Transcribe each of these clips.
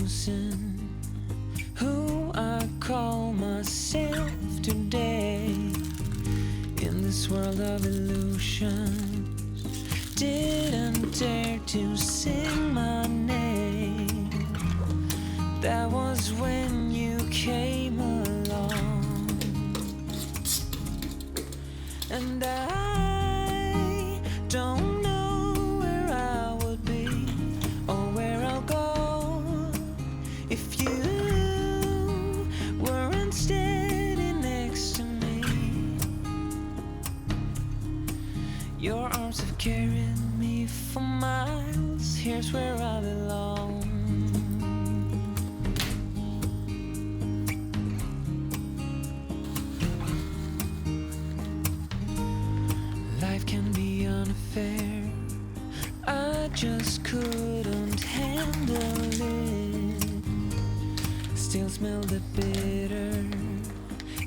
losing who I call myself today. In this world of illusions, didn't dare to sing my name. That was when you came along, and I don't know where I would be or where I'll go if you weren't steady next to me. Your arms have carried me for miles. Here's where I belong. Life can be unfair, I just couldn't handle it. Still smell the bitter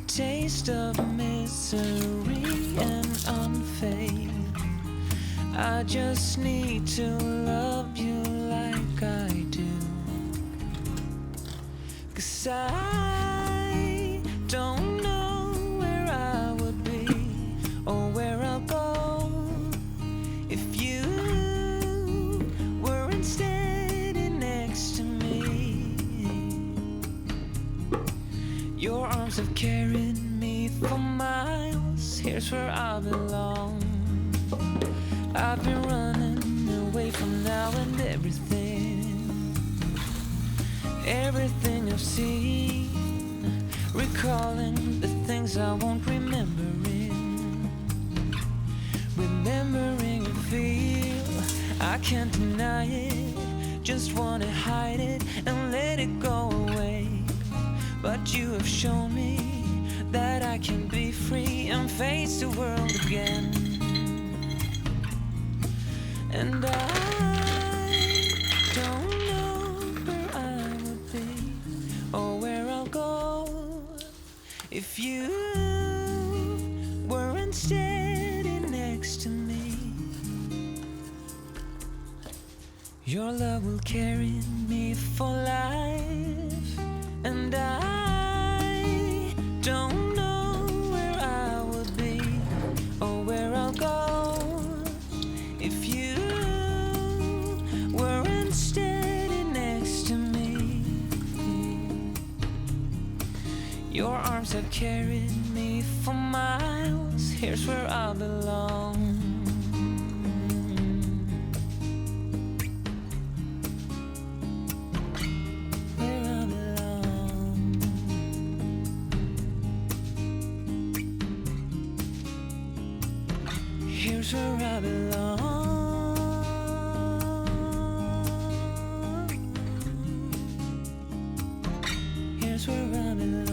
taste of misery and unfaith. I just need to love you like I do, 'cause I don't know where I would be or where I'll go if you weren't steady next to me. Your arms have carried me for miles. Here's where I belong. I've been running away from now and everything I've seen, recalling the things I won't remembering and feel. I can't deny it, just wanna hide it and let it go away. But you have shown me that I can be free and face the world again. And I don't know where I would be or where I'll go if you weren't steady next to me. Your love will carry me for life, and I don't know where I would be or where I'll go if you weren't steady next to me. Your arms have carried me for miles. Here's where I belong. Where I belong. Here's where I belong. Here's where I belong.